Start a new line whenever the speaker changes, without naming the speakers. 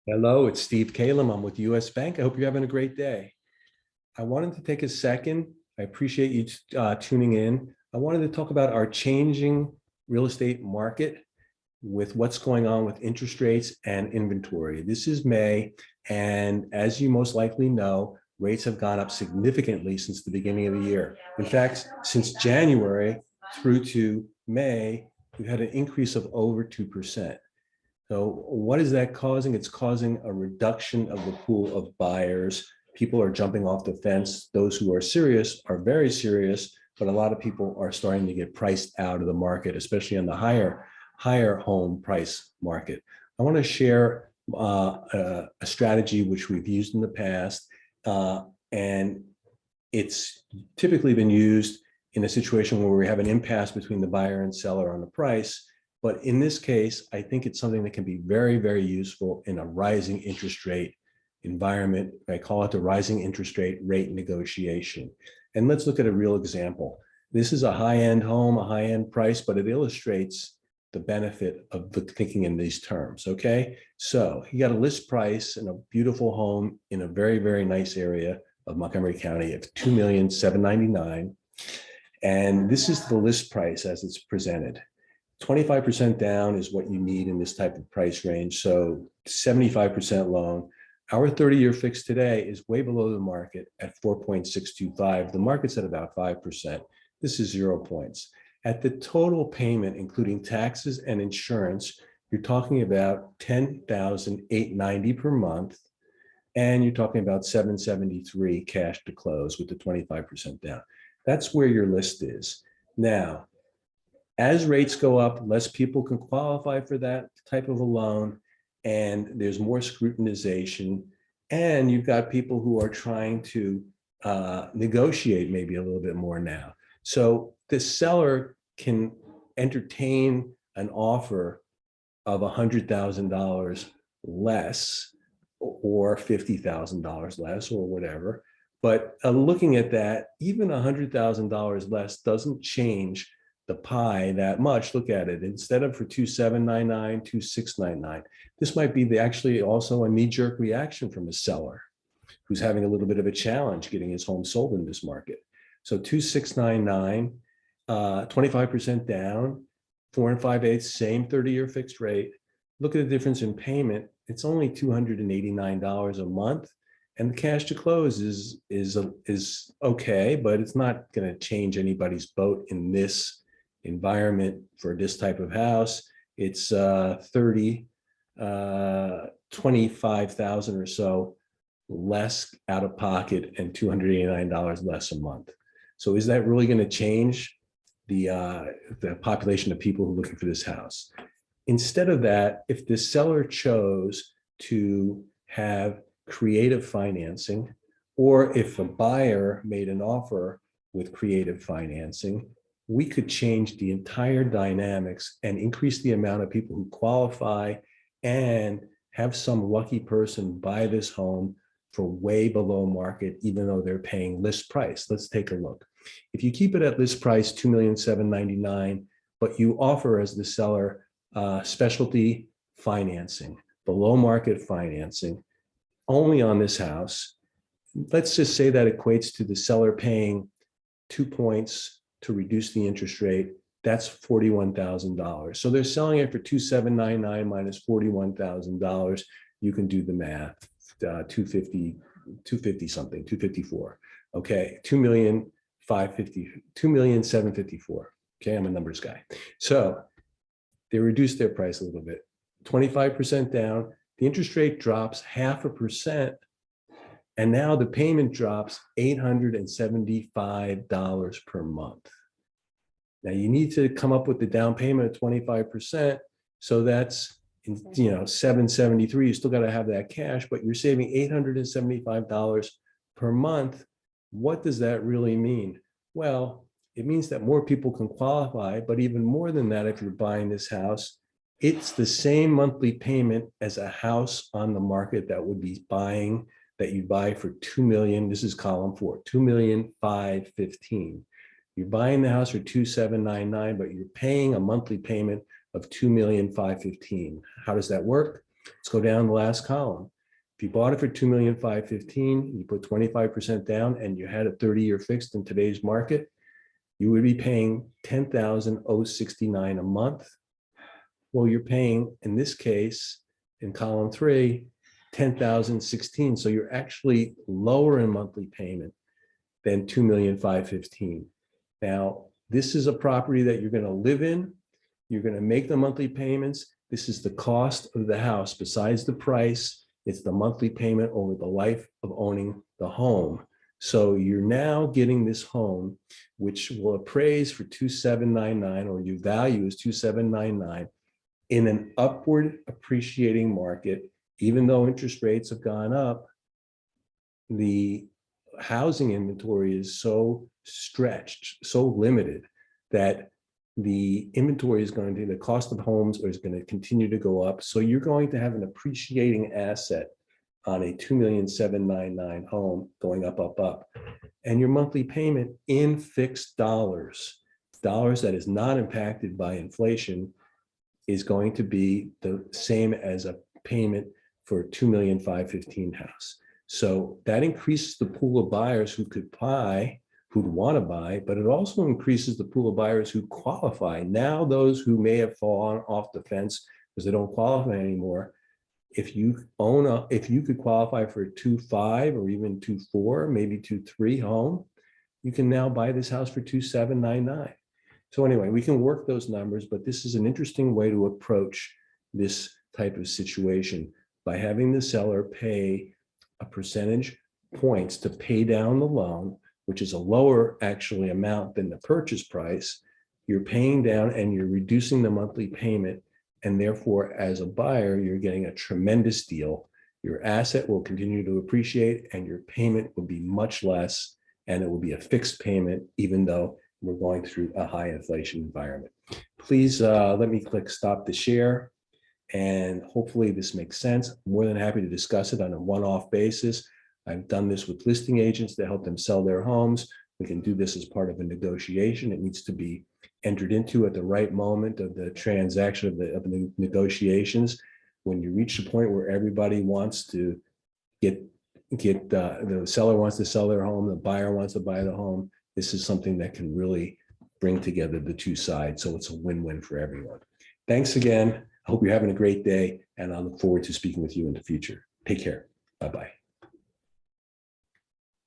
Hello, it's Steve Kalem. I'm with US Bank. I hope you're having a great day. I wanted to take a second. I appreciate you tuning in. I wanted to talk about our changing real estate market with what's going on with interest rates and inventory. This is May, and as you most likely know, rates have gone up significantly since the beginning of the year. In fact, since January through to May, we've had an increase of over 2%. So what is that causing? It's causing a reduction of the pool of buyers. People are jumping off the fence. Those who are serious are very serious, but a lot of people are starting to get priced out of the market, especially on the higher home price market. I want to share a strategy which we've used in the past, and it's typically been used in a situation where we have an impasse between the buyer and seller on the price. But in this case, I think it's something that can be very, very useful in a rising interest rate environment. I call it the rising interest rate negotiation. And let's look at a real example. This is a high-end home, a high-end price, but it illustrates the benefit of thinking in these terms, okay? So you got a list price in a beautiful home in a very, very nice area of Montgomery County of $2,799,000. And this is the list price as it's presented. 25% down is what you need in this type of price range. So 75% loan. Our 30-year fix today is way below the market at 4.625. The market's at about 5%. This is 0 points. At the total payment, including taxes and insurance, you're talking about $10,890 per month. And you're talking about $773 cash to close with the 25% down. That's where your list is. Now, as rates go up, less people can qualify for that type of a loan, and there's more scrutinization, and you've got people who are trying to negotiate maybe a little bit more now. So the seller can entertain an offer of $100,000 less or $50,000 less or whatever. But looking at that, even $100,000 less doesn't change the pie that much. Look at it. Instead of for 2,799, 2,699. This might be actually also a knee-jerk reaction from a seller who's having a little bit of a challenge getting his home sold in this market. So 2,699, 25% down, 4 5/8, same 30-year fixed rate. Look at the difference in payment. It's only $289 a month. And the cash to close is okay, but it's not going to change anybody's boat in this environment for this type of house. It's 25,000 or so less out of pocket and $289 less a month. So is that really going to change the population of people who are looking for this house? Instead of that, if the seller chose to have creative financing, or if a buyer made an offer with creative financing, we could change the entire dynamics and increase the amount of people who qualify and have some lucky person buy this home for way below market, even though they're paying list price. Let's take a look. If you keep it at list price, $2,799,000, but you offer as the seller specialty financing, below market financing, only on this house, let's just say that equates to the seller paying 2 points to reduce the interest rate. That's $41,000. So they're selling it for $2,799 minus $41,000. You can do the math. 250 something, 254. Okay, 2,754. Okay, I'm a numbers guy. So they reduced their price a little bit, 25% down. The interest rate drops 0.5%, and now the payment drops $875 per month. Now you need to come up with the down payment of 25%, so that's $773. You still got to have that cash, but you're saving $875 per month. What does that really mean? Well, it means that more people can qualify, but even more than that, if you're buying this house, it's the same monthly payment as a house on the market that would be buying, that you buy for $2 million. This is column 4, $2,515,000. You're buying the house for $2,799, but you're paying a monthly payment of $2,515,000. How does that work? Let's go down the last column. If you bought it for 2,515,000, you put 25% down and you had a 30-year fixed in today's market, you would be paying $10,069 a month. Well, you're paying, in this case, in column 3, $10,016. So you're actually lower in monthly payment than 2,515,000. Now, this is a property that you're going to live in. You're going to make the monthly payments. This is the cost of the house. Besides the price, it's the monthly payment over the life of owning the home. So you're now getting this home, which will appraise for 2,799, or your value is 2,799, in an upward appreciating market. Even though interest rates have gone up, the housing inventory is so stretched, so limited, that the inventory is going to, the cost of homes is going to continue to go up. So you're going to have an appreciating asset on a 2,799,000 home going up, up, up. And your monthly payment in fixed dollars that is not impacted by inflation, is going to be the same as a payment for a 2,515,000 house. So that increases the pool of buyers who could buy, who'd want to buy, but it also increases the pool of buyers who qualify. Now, those who may have fallen off the fence because they don't qualify anymore, if you could qualify for a 2.5 or even 2.4, maybe 2.3 home, you can now buy this house for 2,799. So anyway, we can work those numbers, but this is an interesting way to approach this type of situation by having the seller pay a percentage points to pay down the loan, which is a lower actually amount than the purchase price. You're paying down and you're reducing the monthly payment. And therefore, as a buyer, you're getting a tremendous deal. Your asset will continue to appreciate and your payment will be much less, and it will be a fixed payment, even though we're going through a high inflation environment. Please let me click stop the share, and hopefully this makes sense. I'm more than happy to discuss it on a one-off basis. I've done this with listing agents to help them sell their homes. We can do this as part of a negotiation. It needs to be entered into at the right moment of the transaction of the negotiations. When you reach the point where everybody wants to the seller wants to sell their home, the buyer wants to buy the home, this is something that can really bring together the two sides. So it's a win-win for everyone. Thanks again. I hope you're having a great day, and I look forward to speaking with you in the future. Take care. Bye-bye.